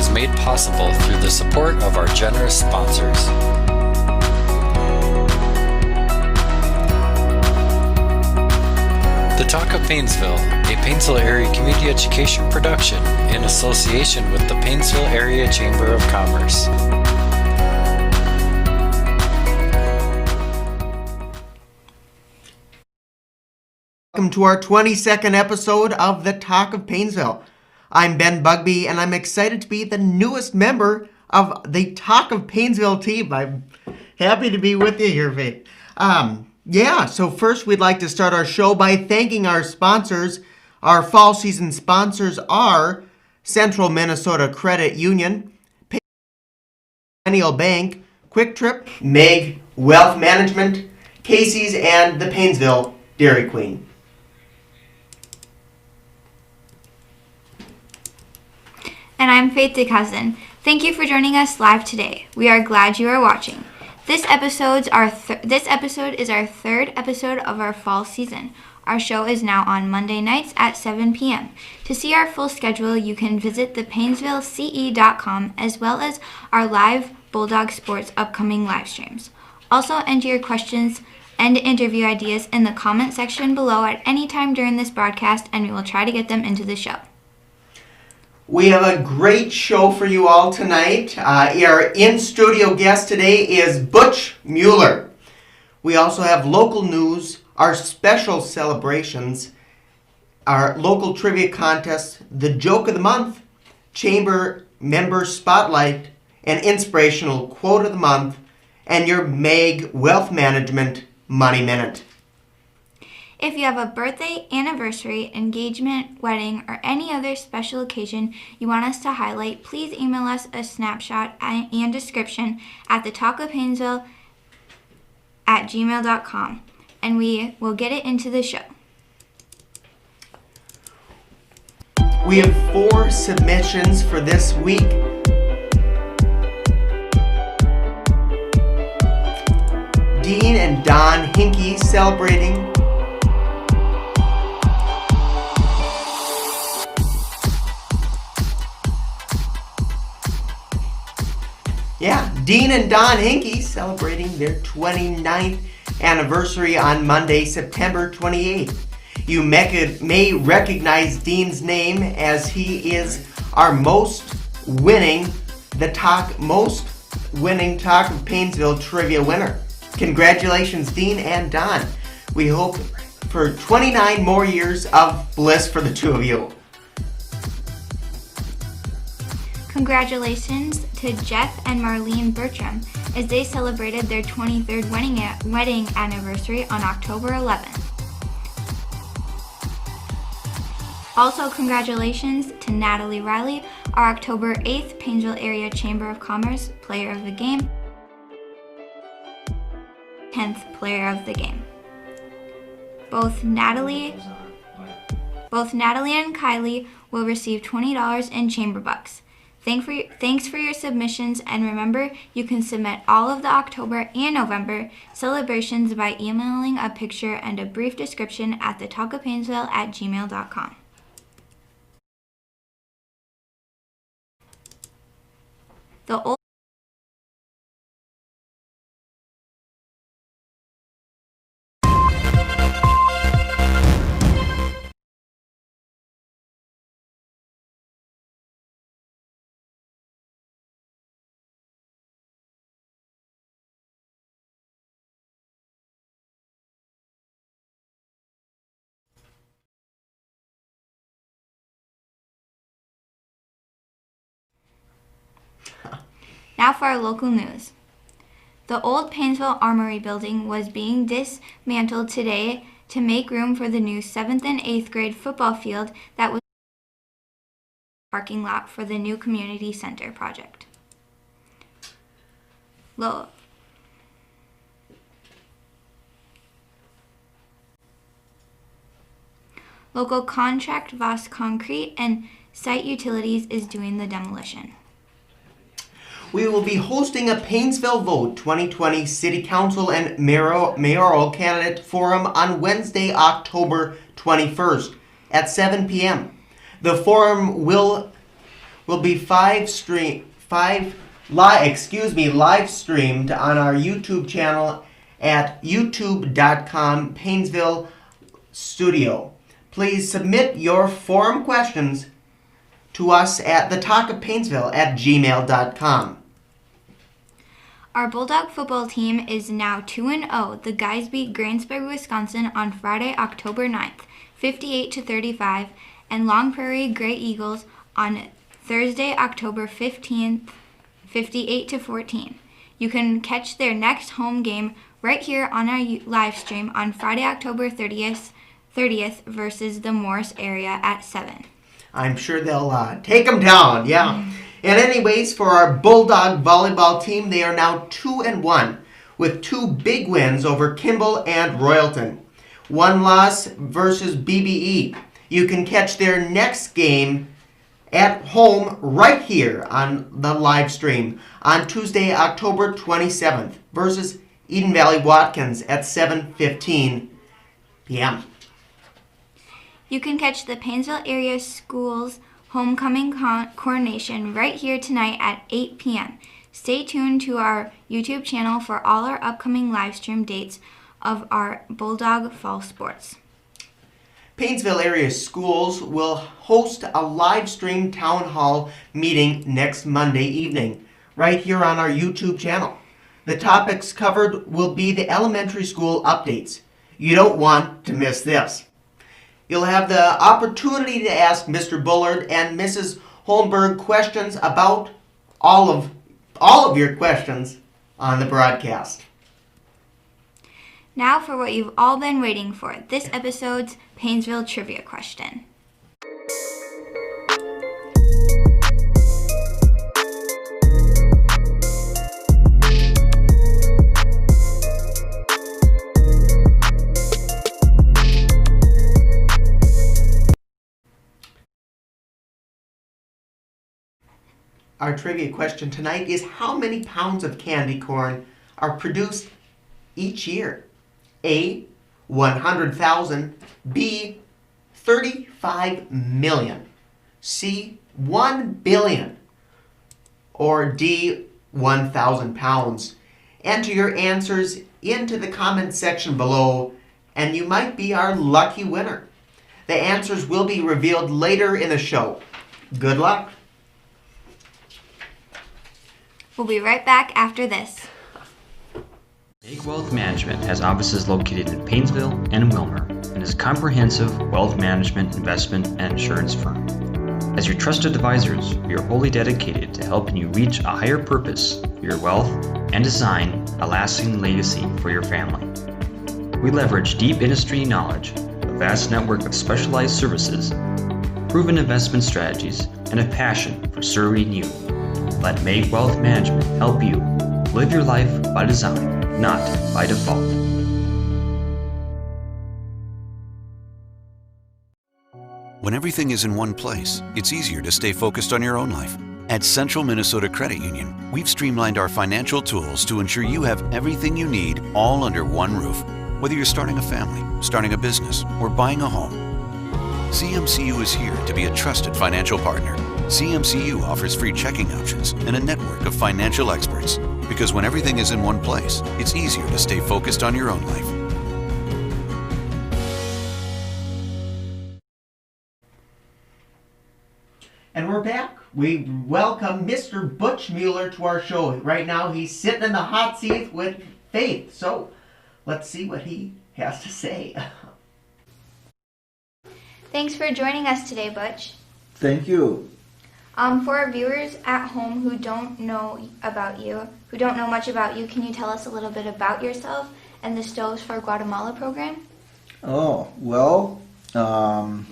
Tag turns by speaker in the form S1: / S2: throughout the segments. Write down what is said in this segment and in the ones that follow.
S1: is made possible through the support of our generous sponsors. The Talk of Paynesville, a Paynesville Area Community Education production in association with the Paynesville Area Chamber of Commerce.
S2: Welcome to our 22nd episode of the Talk of Paynesville. I'm Ben Bugby, and I'm excited to be the newest member of the Talk of Paynesville team. I'm happy to be with you here, Faith. So first we'd like to start our show by thanking our sponsors. Our fall season sponsors are Central Minnesota Credit Union, Perennial Bank, Quick Trip, Meg Wealth Management, Casey's, and the Paynesville Dairy Queen.
S3: And I'm Faith DeCousin. Thank you for joining us live today. We are glad you are watching. This episode is our third episode of our fall season. Our show is now on Monday nights at 7 p.m. To see our full schedule, you can visit thepaynesvillece.com as well as our live Bulldog Sports upcoming live streams. Also, enter your questions and interview ideas in the comment section below at any time during this broadcast, and we will try to get them into the show.
S2: We have a great show for you all tonight. Our in-studio guest today is Butch Mueller. We also have local news, our special celebrations, our local trivia contest, the joke of the month, chamber member spotlight, an inspirational quote of the month, and your Meg Wealth Management Money Minute.
S3: If you have a birthday, anniversary, engagement, wedding, or any other special occasion you want us to highlight, please email us a snapshot and description at thetalkofpaynesville@gmail.com, and we will get it into the show.
S2: We have 4 submissions for this week. Dean and Don Hinkie celebrating Dean and Don Hinkie celebrating their 29th anniversary on Monday, September 28th. You may recognize Dean's name as he is our most winning Talk of Paynesville trivia winner. Congratulations, Dean and Don. We hope for 29 more years of bliss for the two of you.
S3: Congratulations to Jeff and Marlene Bertram as they celebrated their 23rd wedding anniversary on October 11th. Also, congratulations to Natalie Riley, our October 8th Paynesville Area Chamber of Commerce Player of the Game, 10th Player of the Game. Both Natalie and Kylie will receive $20 in chamber bucks. Thanks for your submissions, and remember, you can submit all of the October and November celebrations by emailing a picture and a brief description at thetalkofpaynesville@gmail.com. The old Now for our local news. The old Paynesville Armory building was being dismantled today to make room for the new 7th and 8th grade football field that was parking lot for the new community center project. Local contract Voss Concrete and Site Utilities is doing the demolition.
S2: We will be hosting a Paynesville Vote 2020 City Council and Mayoral Candidate Forum on Wednesday, October 21st at 7 p.m. The forum will will be live streamed on our YouTube channel at youtube.com/Paynesville Studio. Please submit your forum questions to us at thetalkofpaynesville@gmail.com.
S3: Our Bulldog football team is now 2-0. The guys beat Grantsburg, Wisconsin on Friday, October 9th, 58-35, and Long Prairie Gray Eagles on Thursday, October 15th, 58-14. You can catch their next home game right here on our live stream on Friday, October 30th versus the Morris area at 7.
S2: I'm sure they'll take them down, yeah. And anyways, for our Bulldog volleyball team, they are now 2-1 with 2 big wins over Kimball and Royalton. 1 loss versus BBE. You can catch their next game at home right here on the live stream on Tuesday, October 27th versus Eden Valley Watkins at 7:15 p.m.
S3: You can catch the Paynesville Area Schools Homecoming Coronation right here tonight at 8 p.m. Stay tuned to our YouTube channel for all our upcoming live stream dates of our Bulldog Fall Sports.
S2: Paynesville Area Schools will host a live stream town hall meeting next Monday evening right here on our YouTube channel. The topics covered will be the elementary school updates. You don't want to miss this. You'll have the opportunity to ask Mr. Bullard and Mrs. Holmberg questions about all of your questions on the broadcast.
S3: Now for what you've all been waiting for, this episode's Paynesville Trivia Question.
S2: Our trivia question tonight is how many pounds of candy corn are produced each year? A, 100,000, B, 35 million, C, 1 billion, or D, 1,000 pounds. Enter your answers into the comment section below and you might be our lucky winner. The answers will be revealed later in the show. Good luck.
S3: We'll be right back after this.
S4: Make Wealth Management has offices located in Paynesville and Wilmer and is a comprehensive wealth management, investment, and insurance firm. As your trusted advisors, we are wholly dedicated to helping you reach a higher purpose for your wealth and design a lasting legacy for your family. We leverage deep industry knowledge, a vast network of specialized services, proven investment strategies, and a passion for serving you. Let Make Wealth Management help you live your life by design, not by default.
S5: When everything is in one place, it's easier to stay focused on your own life. At Central Minnesota Credit Union, we've streamlined our financial tools to ensure you have everything you need all under one roof. Whether you're starting a family, starting a business, or buying a home, CMCU is here to be a trusted financial partner. CMCU offers free checking options and a network of financial experts. Because when everything is in one place, it's easier to stay focused on your own life.
S2: And we're back. We welcome Mr. Butch Mueller to our show. Right now he's sitting in the hot seat with Faith. So let's see what he has to say.
S3: Thanks for joining us today, Butch.
S6: Thank you.
S3: For our viewers at home who don't know much about you, can you tell us a little bit about yourself and the Stoves for Guatemala program?
S6: Oh, well, I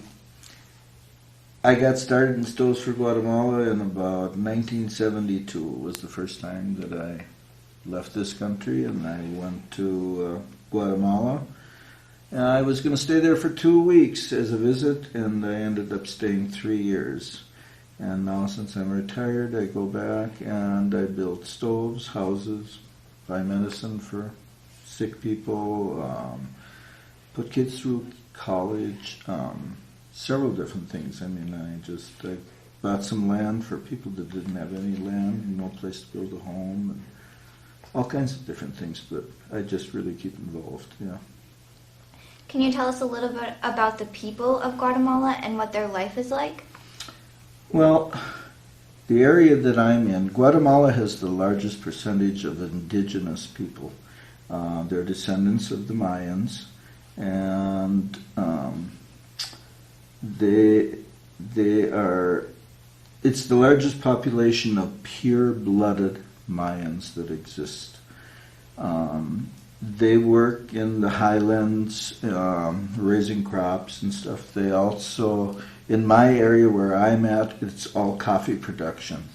S6: got started in Stoves for Guatemala in about 1972. It was the first time that I left this country, and I went to Guatemala. I was going to stay there for 2 weeks as a visit, and I ended up staying 3 years. And now, since I'm retired, I go back and I build stoves, houses, buy medicine for sick people, put kids through college, several different things. I mean, I bought some land for people that didn't have any land, no place to build a home, and all kinds of different things, but I just really keep involved, yeah.
S3: Can you tell us a little bit about the people of Guatemala and what their life is like?
S6: Well, the area that I'm in, Guatemala has the largest percentage of indigenous people. They're descendants of the Mayans, and it's the largest population of pure-blooded Mayans that exist. They work in the highlands, raising crops and stuff. They also, in my area where I'm at, it's all coffee production.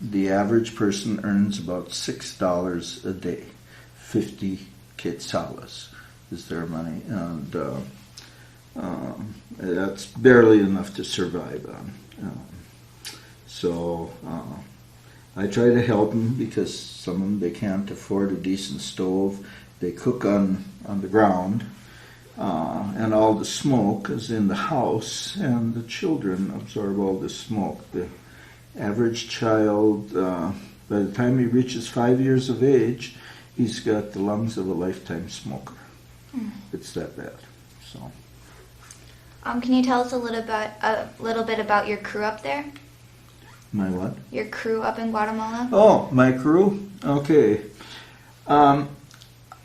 S6: The average person earns about $6 a day. 50 quetzales is their money, and that's barely enough to survive on. So I try to help them because some of them, they can't afford a decent stove. They cook on the ground, and all the smoke is in the house, and the children absorb all the smoke. The average child, by the time he reaches 5 years of age, he's got the lungs of a lifetime smoker. It's that bad. So.
S3: Can you tell us a little bit about your crew up there?
S6: My what?
S3: Your crew up in Guatemala?
S6: Oh, my crew? Okay. I'm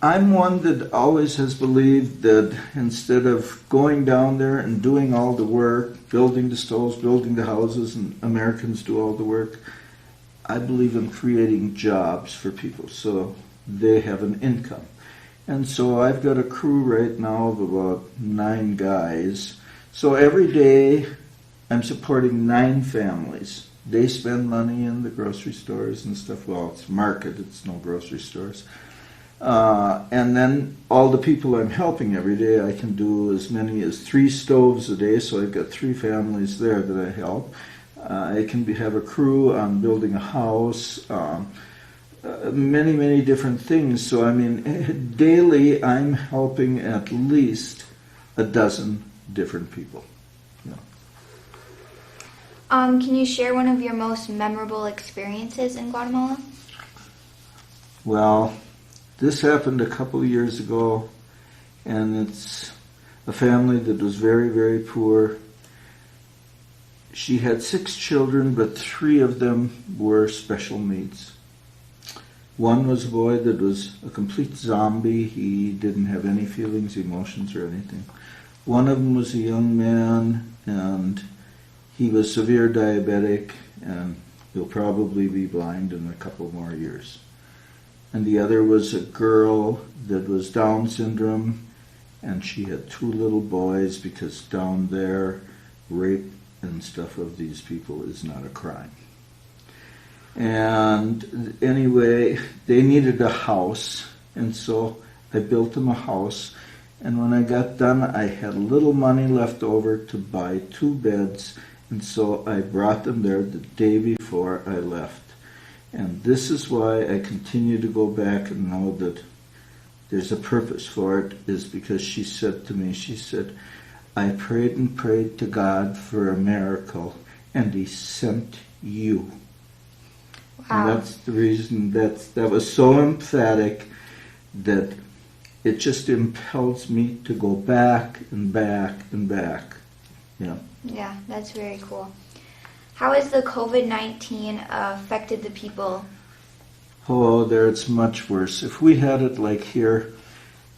S6: one that always has believed that instead of going down there and doing all the work, building the stoves, building the houses, and Americans do all the work, I believe in creating jobs for people so they have an income. And so I've got a crew right now of about 9 guys. So every day I'm supporting 9 families. They spend money in the grocery stores and stuff. Well, it's market, it's no grocery stores. And then all the people I'm helping every day, I can do as many as 3 stoves a day, so I've got 3 families there that I help. I can have a crew on building a house, many, many different things. So, I mean, daily I'm helping at least a dozen different people. Yeah.
S3: Can you share one of your most memorable experiences in Guatemala?
S6: Well, this happened a couple of years ago, and it's a family that was very, very poor. She had 6 children, but 3 of them were special needs. One was a boy that was a complete zombie. He didn't have any feelings, emotions, or anything. One of them was a young man, and he was severe diabetic, and he'll probably be blind in a couple more years. And the other was a girl that was Down syndrome, and she had 2 little boys, because down there, rape and stuff of these people is not a crime. And anyway, they needed a house, and so I built them a house. And when I got done, I had a little money left over to buy 2 beds, and so I brought them there the day before I left. And this is why I continue to go back and know that there's a purpose for it, is because she said to me, she said, I prayed and prayed to God for a miracle, and He sent you.
S3: Wow.
S6: And that's the reason that was so emphatic that it just impels me to go back and back and back. Yeah.
S3: Yeah, that's very cool. How has the COVID-19 affected the people?
S6: Oh, there it's much worse. If we had it like here,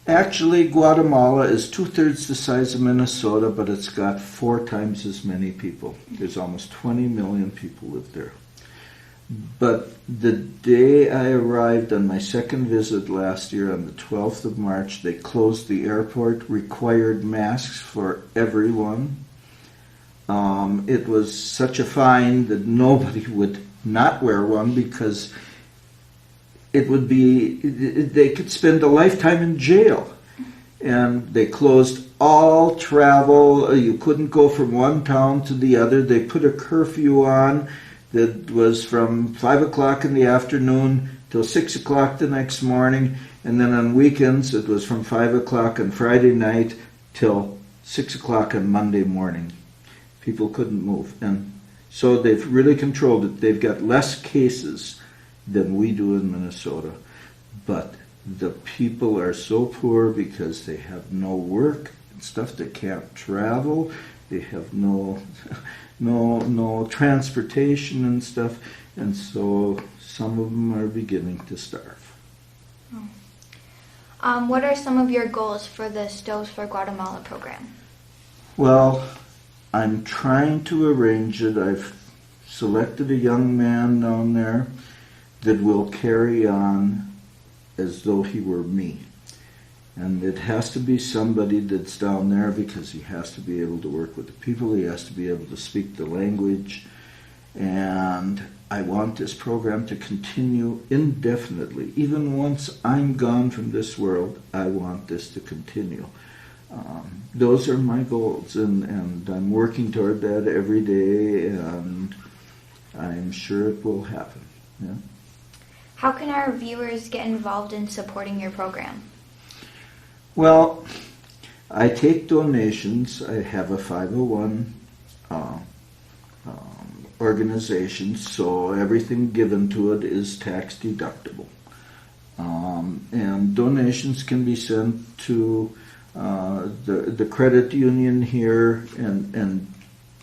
S6: actually Guatemala is 2/3 the size of Minnesota, but it's got 4 times as many people. There's almost 20 million people live there. But the day I arrived on my second visit last year, on the 12th of March, they closed the airport, required masks for everyone. It was such a fine that nobody would not wear one, because it would be, they could spend a lifetime in jail. And they closed all travel. You couldn't go from one town to the other. They put a curfew on that was from 5 o'clock in the afternoon till 6 o'clock the next morning. And then on weekends, it was from 5 o'clock on Friday night till 6 o'clock on Monday morning. People couldn't move. And So they've really controlled it. They've got less cases than we do in Minnesota. But the people are so poor because they have no work and stuff. They can't travel. They have no transportation and stuff. And so some of them are beginning to starve.
S3: What are some of your goals for the Stoves for Guatemala program?
S6: Well, I'm trying to arrange it. I've selected a young man down there that will carry on as though he were me. And it has to be somebody that's down there because he has to be able to work with the people. He has to be able to speak the language. And I want this program to continue indefinitely. Even once I'm gone from this world, I want this to continue. Those are my goals, and I'm working toward that every day, and I'm sure it will happen. Yeah.
S3: How can our viewers get involved in supporting your program?
S6: Well, I take donations. I have a 501 organization, so everything given to it is tax deductible. And donations can be sent to the credit union here and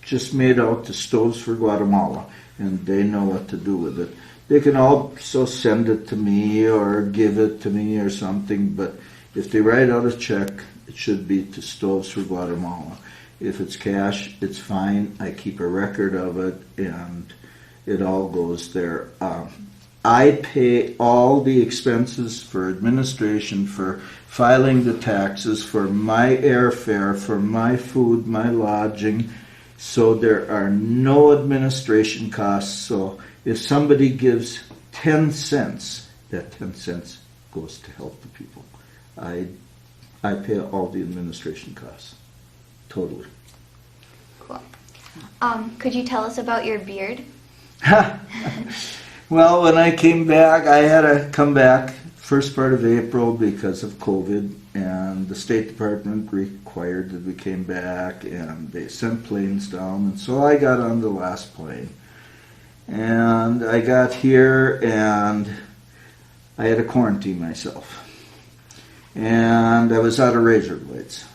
S6: just made out to Stoves for Guatemala, and they know what to do with it. They can also send it to me or give it to me or something, but if they write out a check, it should be to Stoves for Guatemala. If it's cash, it's fine. I keep a record of it, and it all goes there. I pay all the expenses for administration, for filing the taxes, for my airfare, for my food, my lodging, so there are no administration costs. So if somebody gives 10 cents, that 10 cents goes to help the people. I pay all the administration costs. Totally.
S3: Cool. Could you tell us about your beard?
S6: Well, when I came back, I had to come back first part of April because of COVID, and the State Department required that we came back, and they sent planes down, and so I got on the last plane. And I got here, and I had to quarantine myself. And I was out of razor blades.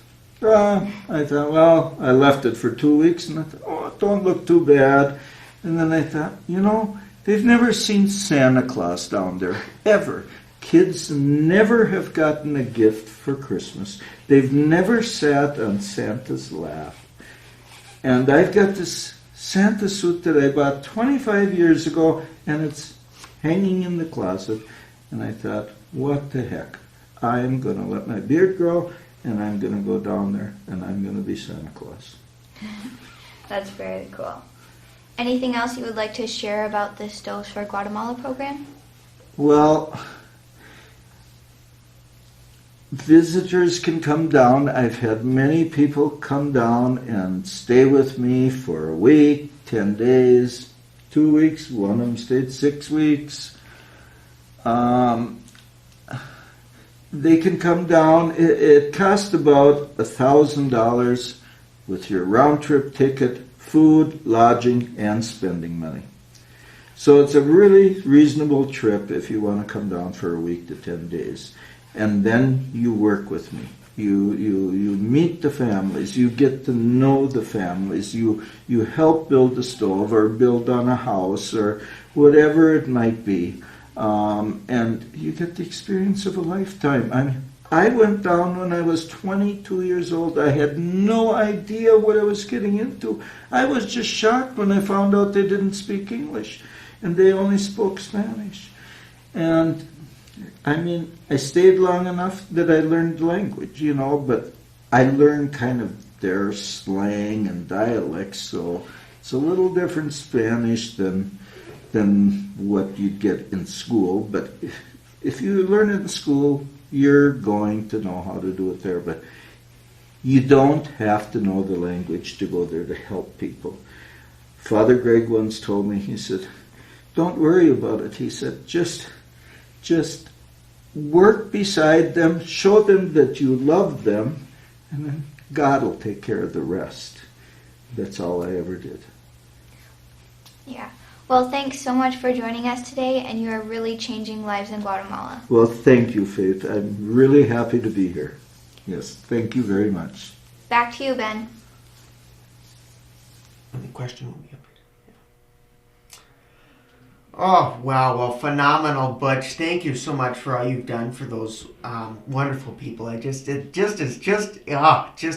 S6: I thought, well, I left it for 2 weeks, and I thought, oh, it don't look too bad. And then I thought, they've never seen Santa Claus down there, ever. Kids never have gotten a gift for Christmas. They've never sat on Santa's lap. And I've got this Santa suit that I bought 25 years ago, and it's hanging in the closet. And I thought, what the heck? I'm going to let my beard grow, and I'm going to go down there, and I'm going to be Santa Claus.
S3: That's very cool. Anything else you would like to share about the Stoves for Guatemala program?
S6: Well, visitors can come down. I've had many people come down and stay with me for a week, 10 days, 2 weeks. One of them stayed 6 weeks. They can come down. It costs about $1,000 with your round-trip ticket, food, lodging, and spending money. So it's a really reasonable trip if you want to come down for a week to 10 days. And then you work with me. You meet the families. You get to know the families. You help build a stove or build on a house or whatever it might be. And you get the experience of a lifetime. I went down when I was 22 years old. I had no idea what I was getting into. I was just shocked when I found out they didn't speak English and they only spoke Spanish. And I stayed long enough that I learned language, but I learned kind of their slang and dialects, so it's a little different Spanish than what you'd get in school. But if you learn it in school, you're going to know how to do it there. But you don't have to know the language to go there to help people. Father Greg once told me, he said, don't worry about it. He said, just work beside them, show them that you love them, and then God will take care of the rest. That's all I ever did.
S3: Yeah. Well, thanks so much for joining us today, and you are really changing lives in Guatemala.
S6: Well, thank you, Faith. I'm really happy to be here. Yes, thank you very much.
S3: Back to you, Ben.
S2: The question will be up here. Oh, wow. Well, phenomenal, Butch. Thank you so much for all you've done for those wonderful people. It just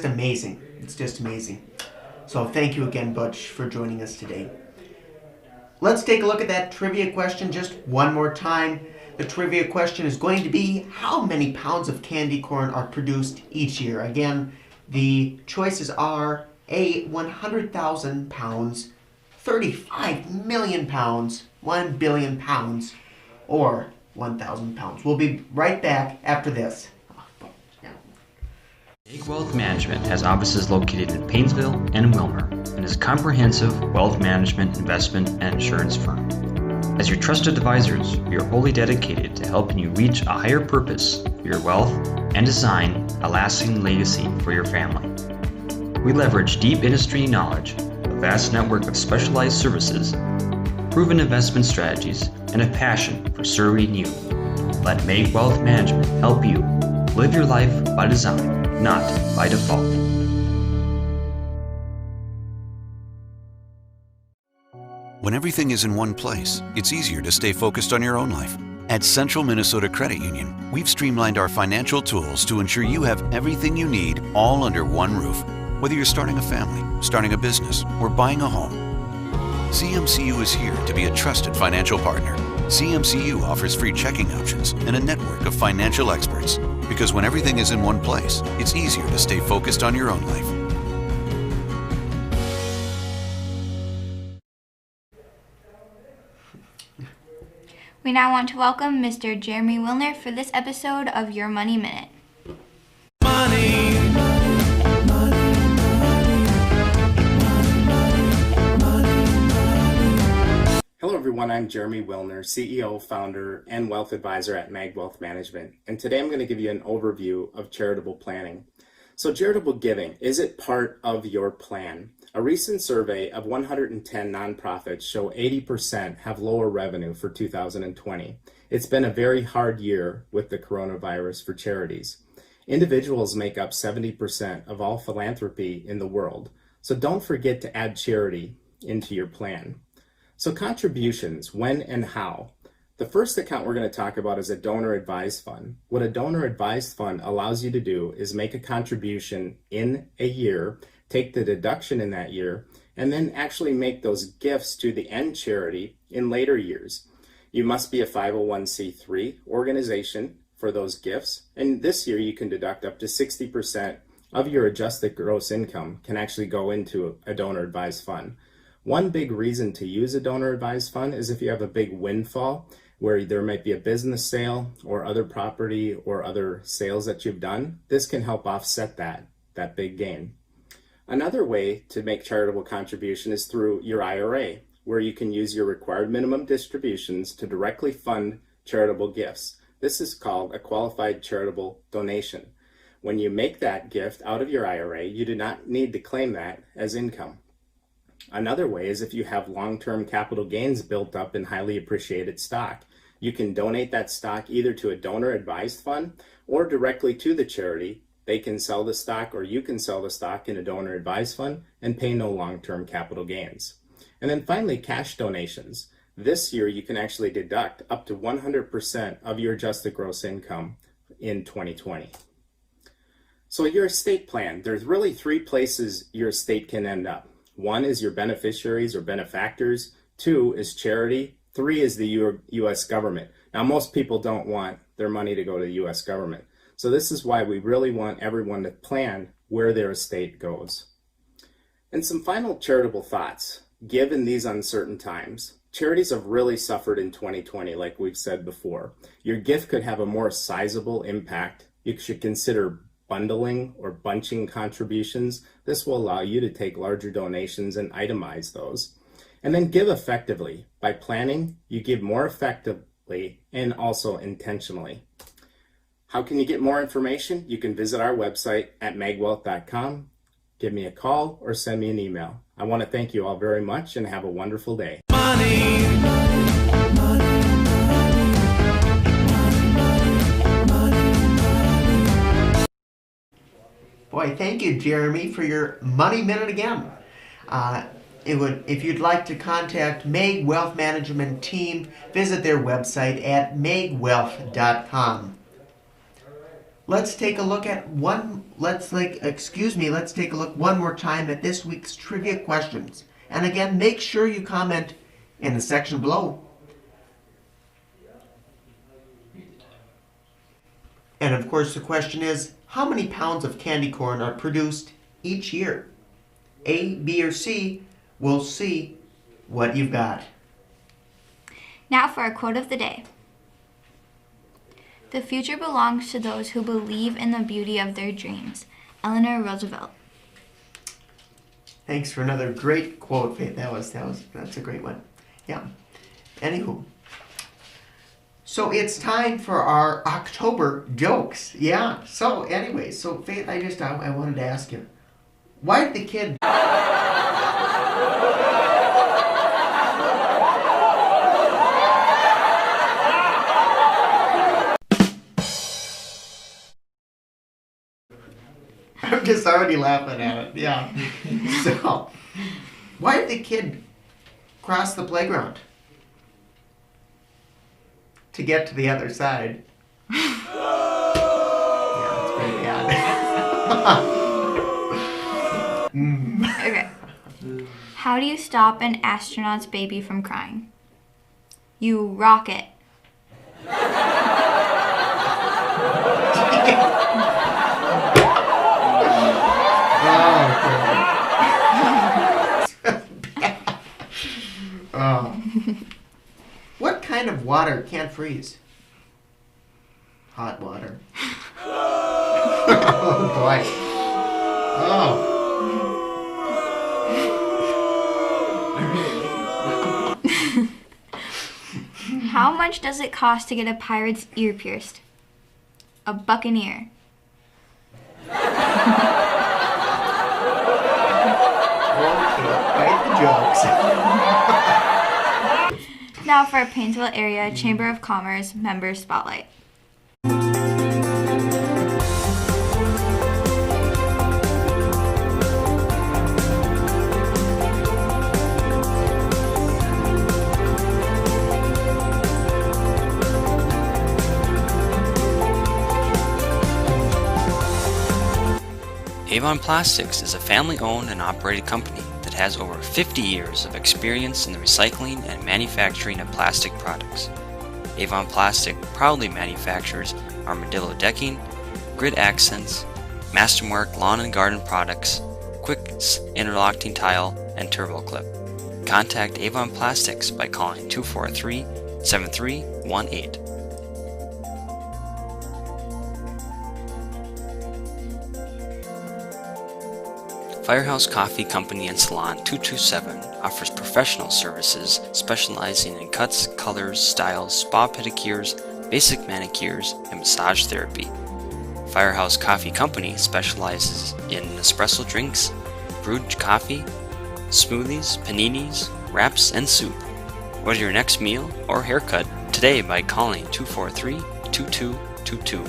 S2: amazing. It's just amazing. So thank you again, Butch, for joining us today. Let's take a look at that trivia question just one more time. The trivia question is going to be, how many pounds of candy corn are produced each year? Again, the choices are A, 100,000 pounds, 35 million pounds, 1 billion pounds, or 1,000 pounds. We'll be right back after this.
S4: Big Wealth Management has offices located in Paynesville and Wilmer and is a comprehensive wealth management, investment, and insurance firm. As your trusted advisors, we are wholly dedicated to helping you reach a higher purpose for your wealth and design a lasting legacy for your family. We leverage deep industry knowledge, a vast network of specialized services, proven investment strategies, and a passion for serving you. Let Meg Wealth Management help you live your life by design, not by default.
S5: When everything is in one place, it's easier to stay focused on your own life. At Central Minnesota Credit Union, we've streamlined our financial tools to ensure you have everything you need all under one roof. Whether you're starting a family, starting a business, or buying a home, CMCU is here to be a trusted financial partner. CMCU offers free checking options and a network of financial experts. Because when everything is in one place, it's easier to stay focused on your own life.
S3: We now want to welcome Mr. Jeremy Wilner for this episode of Your Money Minute.
S7: Hello everyone, I'm Jeremy Wilner, CEO, founder, and wealth advisor at Mag Wealth Management. And today I'm going to give you an overview of charitable planning. So charitable giving, is it part of your plan? A recent survey of 110 nonprofits show 80% have lower revenue for 2020. It's been a very hard year with the coronavirus for charities. Individuals make up 70% of all philanthropy in the world. So don't forget to add charity into your plan. So contributions, when and how. The first account we're going to talk about is a donor advised fund. What a donor advised fund allows you to do is make a contribution in a year, take the deduction in that year, and then actually make those gifts to the end charity in later years. You must be a 501c3 organization for those gifts, and this year you can deduct up to 60% of your adjusted gross income can actually go into a donor advised fund. One big reason to use a donor advised fund is if you have a big windfall where there might be a business sale or other property or other sales that you've done. This can help offset that big gain. Another way to make charitable contribution is through your IRA, where you can use your required minimum distributions to directly fund charitable gifts. This is called a qualified charitable donation. When you make that gift out of your IRA, you do not need to claim that as income. Another way is if you have long-term capital gains built up in highly appreciated stock. You can donate that stock either to a donor advised fund or directly to the charity. They can sell the stock or you can sell the stock in a donor advised fund and pay no long-term capital gains. And then finally, cash donations. This year you can actually deduct up to 100% of your adjusted gross income in 2020. So your estate plan, there's really three places your estate can end up. One is your beneficiaries or benefactors. Two is charity. Three is the U.S. government. Now, most people don't want their money to go to the U.S. government. So this is why we really want everyone to plan where their estate goes. And some final charitable thoughts. Given these uncertain times, charities have really suffered in 2020, like we've said before. Your gift could have a more sizable impact. You should consider bundling or bunching contributions. This will allow you to take larger donations and itemize those. And then give effectively. By planning, you give more effectively and also intentionally. How can you get more information? You can visit our website at magwealth.com, give me a call, or send me an email. I want to thank you all very much and have a wonderful day.
S2: Boy, thank you, Jeremy, for your money minute again. If you'd like to contact Meg Wealth Management Team, visit their website at megwealth.com. Let's take a look at let's take a look one more time at this week's trivia questions. And again, make sure you comment in the section below. And of course, the question is, how many pounds of candy corn are produced each year? A, B, or C? We'll see what you've got.
S3: Now for our quote of the day. The future belongs to those who believe in the beauty of their dreams. Eleanor Roosevelt.
S2: Thanks for another great quote, Faith. That's a great one. Yeah. Anywho. So it's time for our October jokes. Yeah. So anyway, Faith, I wanted to ask you, why did the kid I'm just already laughing at it. Yeah. So, why did the kid cross the playground to get to the other side? Yeah, it's pretty bad.
S3: Okay. How do you stop an astronaut's baby from crying? You rock it.
S2: What kind of water can't freeze? Hot water. Oh boy. Oh.
S3: How much does it cost to get a pirate's ear pierced? A buccaneer.
S2: Jokes.
S3: Now for our Paynesville Area Chamber of Commerce Member Spotlight.
S4: Avon Plastics is a family-owned and operated company that has over 50 years of experience in the recycling and manufacturing of plastic products. Avon Plastic proudly manufactures Armadillo decking, grid accents, Mastermark lawn and garden products, Quicks interlocking tile, and Turbo Clip. Contact Avon Plastics by calling 243-7318. Firehouse Coffee Company and Salon 227 offers professional services specializing in cuts, colors, styles, spa pedicures, basic manicures, and massage therapy. Firehouse Coffee Company specializes in espresso drinks, brewed coffee, smoothies, paninis, wraps, and soup. Order your next meal or haircut today by calling 243-2222.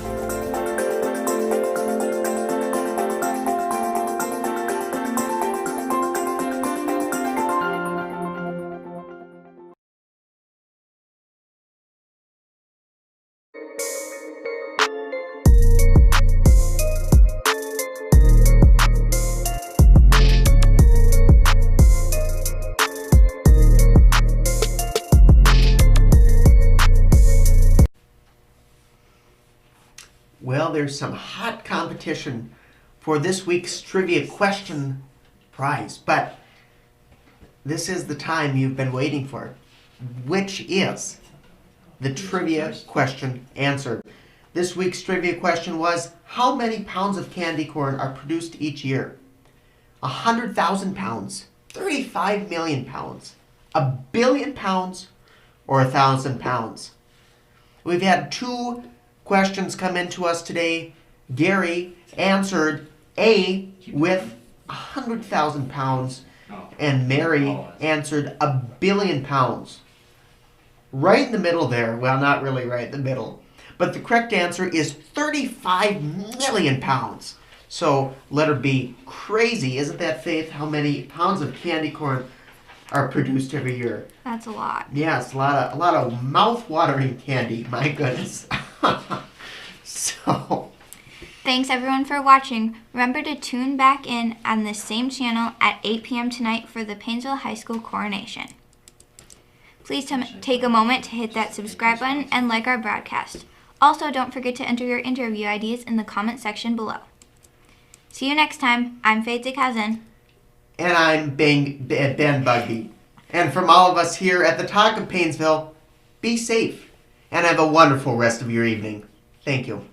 S2: Well, there's some hot competition for this week's trivia question prize, but this is the time you've been waiting for, which is the trivia question answer. This week's trivia question was, how many pounds of candy corn are produced each year? 100,000 pounds, 35 million pounds, 1 billion pounds, or 1,000 pounds? We've had 2 questions come into us today. Gary answered A with 100,000 pounds, and Mary answered 1 billion pounds. Right in the middle there, well, not really right in the middle, but the correct answer is 35 million pounds. So letter B, crazy. Isn't that, Faith, how many pounds of candy corn are produced every year?
S3: That's a lot.
S2: Yes, a lot of mouth-watering candy. My goodness. So,
S3: Thanks everyone for watching. Remember to tune back in on this same channel at 8 p.m. tonight for the Paynesville High School coronation. Please take a moment to hit that subscribe button and like our broadcast. Also, don't forget to enter your interview ideas in the comment section below. See you next time. I'm Faith DeCousin.
S2: and I'm Ben Bugby. And from all of us here at the Talk of Paynesville, be safe and have a wonderful rest of your evening. Thank you.